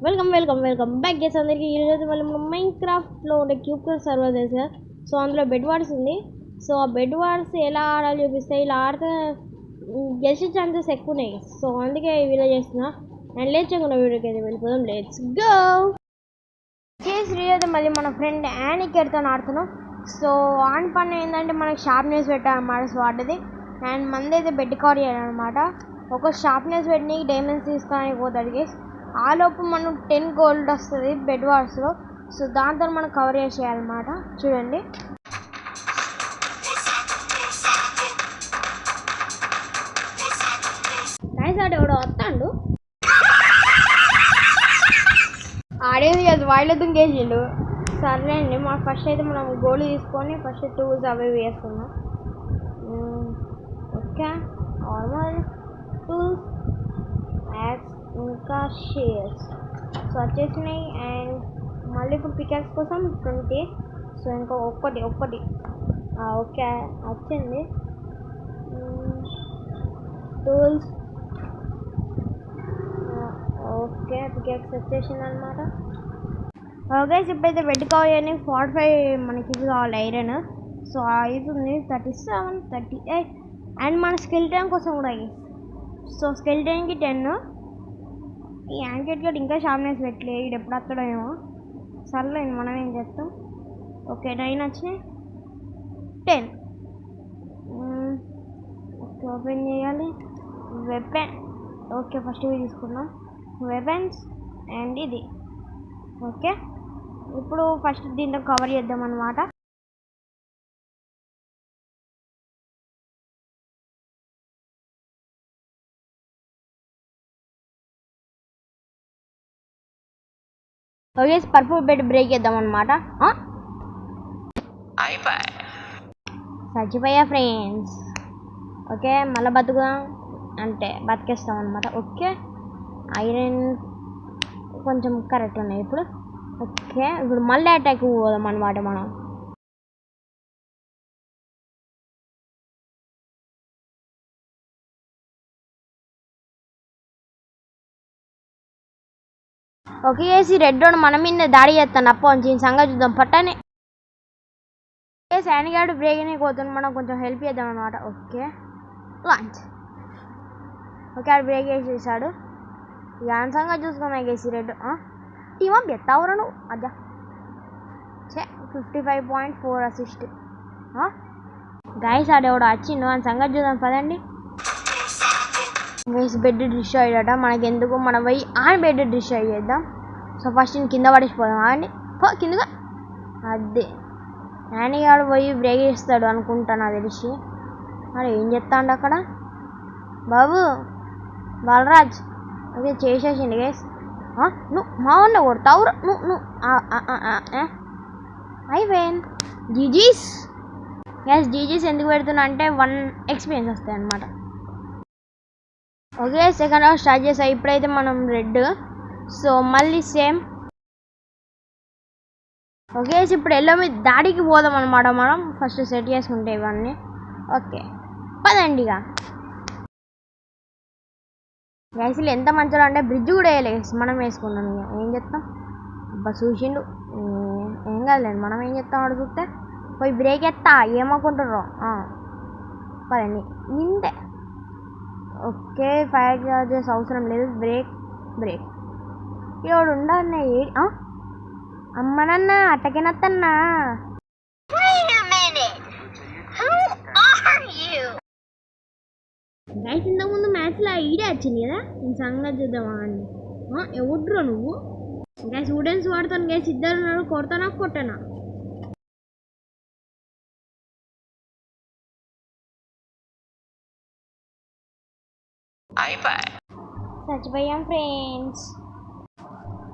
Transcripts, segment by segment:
Welcome back guys అందరికీ. ఈరోజు మనం మైన్క్రాఫ్ట్లో ఉండే క్యూబ్ సర్వర్ తెలుసు. సో అందులో బెడ్ వార్స్ ఉంది. సో ఆ బెడ్ వార్స్ ఎలా ఆడాలి చూపిస్తాయి. ఇలా ఆడితే గెలిచే ఛాన్సెస్ ఎక్కువ ఉన్నాయి. సో అందుకే ఈ వీడియో చేస్తున్నా. అండ్ లేచకుండా వీడియోకి అయితే వెళ్ళిపోదాం. Let's go. ఈరోజు మళ్ళీ మన ఫ్రెండ్ యానికేర్తో ఆడుతున్నాం. సో ఆన్ పని ఏంటంటే మనకి షార్ప్నెస్ పెట్టాలన్నమాట స్వాట్ది. అండ్ మంది అయితే బెడ్ కవర్ చేయాలన్నమాట. ఒక షార్ప్నెస్ పెట్టి డైమండ్స్ తీసుకొని పోతాడు గైస్. ఆ లోపు మనం 10 గోల్డ్ వస్తుంది బెడ్ వార్స్లో. సో దాంతో మనం కవర్ చేసేయాలన్నమాట. చూడండి గైస్ ఆడ ఎవడో వస్తాడు. ఆడేది అది వాళ్ళ దుంకేసిండు. సరే అండి, మాకు ఫస్ట్ అయితే మనం గోల్డ్ తీసుకొని ఫస్ట్ టూల్స్ అవి వేస్తున్నాం. ఓకే, నార్మల్ టూల్స్ యాక్స్ ఇంకా షేర్స్ సో వచ్చేసినాయి. అండ్ మళ్ళీ ఇప్పుడు పికాక్స్ కోసం 20. సో ఇంకా ఒక్కటి ఓకే వచ్చింది. టూల్స్ ఓకే, పికాక్స్ వచ్చేసింది అనమాట. ఓకే, ఇప్పుడైతే బెడ్ కావాలి. 45 మనకి ఇది కావాలి ఐరన్. సో అవుతుంది 37, 38. అండ్ మన స్కెల్టన్ కోసం కూడా. సో స్కెల్టన్కి 10. ఈ యాంకెట్ గడ్ ఇంకా షార్ప్నెస్ పెట్టలే. ఇది ఎప్పుడు వస్తాడేమో. సర్లే మనం ఏం చేస్తాం. ఓకే 9 వచ్చినాయి. 10 ఓకే ఓపెన్ చేయాలి. వెపన్ ఓకే ఫస్ట్ ఇవి తీసుకున్నాం వెపన్స్. అండ్ ఇది ఓకే. ఇప్పుడు ఫస్ట్ దీంట్లో కవర్ చేద్దాం అన్నమాట. ఓకే, పర్పుల్ బెడ్ బ్రేక్ చేద్దాం అనమాట. చచ్చిపోయా ఫ్రెండ్స్. ఓకే మళ్ళీ బతుకుదాం అంటే బతికేస్తాం అనమాట. ఓకే ఐరన్ కొంచెం కరెక్ట్ ఉన్నాయి ఇప్పుడు. ఓకే ఇప్పుడు మళ్ళీ అటాక్ పోదాం అనమాట మనం. ఓకే వేసి రెడ్ రోడ్ మన మీద దాడి చేస్తాను. అప్పటి సంగతి చూద్దాం పట్టని. శానిగాడు బ్రేక్ అని పోతుంది. మనం కొంచెం హెల్ప్ చేద్దాం అనమాట. Okay launch. ఓకే ఆడు బ్రేక్ వేసేసాడు. ఇక సంగతి చూసుకున్నా కేసి రెడ్ టీమా బెత్తావురా నువ్వు అజ్జా. 55.4 అసిస్ట్. గైస్ ఆడేవాడు వచ్చిండు అని సంగతి చూద్దాం పదండి. గైస్ బెడ్ డిస్ట్రాయ్ అయ్యాడట. మనకి ఎందుకు మనం పోయి ఆ బెడ్ డిస్ట్రాయ్ చేద్దాం. సో ఫస్ట్ నేను కింద పడేసిపోదాం. అండి కిందగా అదే యానిగాడు పోయి బ్రేక్ చేస్తాడు అనుకుంటా నాకు తెలిసి. అరే ఏం చెప్తాండు అక్కడ బాబు బాలరాజ్. ఓకే చేసేసిండి గైస్. నువ్వు మా ఉన్న కొడతావురా నువ్వు అయిపోయాను. జీజీస్ గ్యాస్. జీజీస్ ఎందుకు పెడుతున్నా అంటే 1 ఎక్స్పీరియన్స్ వస్తాయి అన్నమాట. ఓకే సెకండ్ రౌండ్ స్టార్ట్ చేసాం. ఇప్పుడైతే మనం రెడ్. సో మళ్ళీ సేమ్. ఓకే ఇప్పుడు ఎల్లో మీద దాడికి పోదాం అనమాట. మనం ఫస్ట్ సెట్ చేసుకుంటే ఇవన్నీ. ఓకే పదండి. ఇక గ్యాస్లు ఎంత మంచిగా అంటే బ్రిడ్జ్ కూడా వేయలేదు. మనం వేసుకున్నాం. ఇక ఏం చెప్తాం. అబ్బా చూసిండు ఏం కాదులేండి. మనం ఏం చెప్తాం అడు చూస్తే పోయి బ్రేక్ ఎత్తా ఏమనుకుంటారో. పదండి ఇంతే. ఓకే ఫైర్ చార్జెస్ అవసరం లేదు. బ్రేక్ ఇవాడు ఉండాలన్నా ఏడి అమ్మనన్నా అట్టకేనత్తన్నా. గైస్ ఇంతకుముందు మ్యాచ్లో ఈడే వచ్చింది కదా. నేను సంగతి చూద్దామా అండి. ఎవడ్రో నువ్వు. గైస్ స్టూడెంట్స్ వాడతాను గైస్. ఇద్దరు ఉన్నారు. కొడతానా కొట్టనా. చచ్చిపోయాం ఫ్రెండ్స్.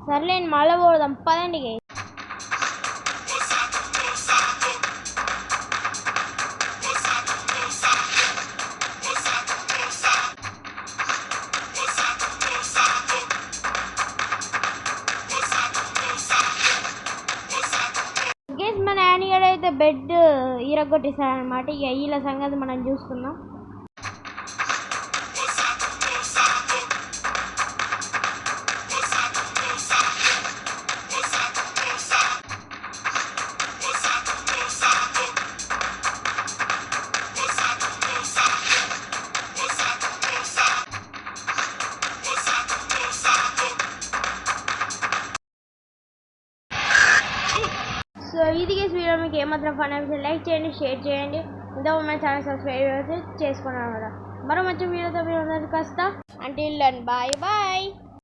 సర్లే మళ్ళీ పోదాం పదండి గైస్. మన యానిగాడు అయితే బెడ్ ఇరగొట్టేశాడనమాట. ఇక వీళ్ళ సంగతి మనం చూసుకుందాం. సో ఇది గైస్ వీడియో మీకు ఏమాత్రం ఫన్ అనిపిస్తే లైక్ చేయండి, షేర్ చేయండి. ఇంతకు మన ఛానల్ సబ్స్క్రైబ్ చేసుకున్నాను కదా. మరో మంచి వీడియోతో మీరు అందరికీ వస్తా. Until then bye bye.